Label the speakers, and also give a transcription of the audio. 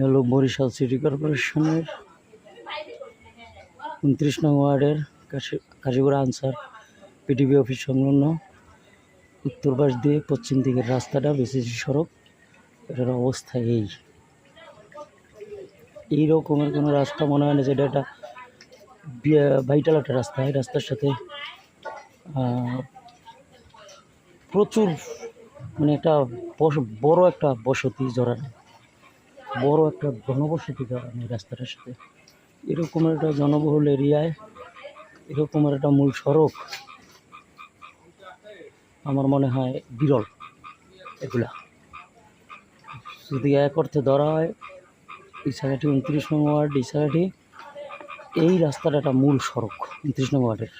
Speaker 1: হলো বরিশাল সিটি কর্পোরেশনের 29 নং ওয়ার্ডের কাশীপুর আনসার পিডিবি অফিস সংলগ্ন উত্তর পাশ দিয়ে পশ্চিম দিকের রাস্তাটা বিসিসি সড়ক। এটার অবস্থা এই রকমের কোনো রাস্তা মনে হয় না, যেটা একটা ভাইটাল একটা রাস্তা। এই রাস্তার সাথে প্রচুর মানে একটা বড় একটা বসতি জড়ানো, বড় একটা জনবসতি জড়ানো এই রাস্তাটার সাথে। এরকমের একটা জনবহুল এরিয়ায় এরকমের একটা মূল সড়ক আমার মনে হয় বিরল। এগুলা যদি এক অর্থে ধরা হয়, ইছাঘাটি 29 নং ওয়ার্ড, ইছাঘাটি এই রাস্তাটা একটা মূল সড়ক 29 নং ওয়ার্ডের।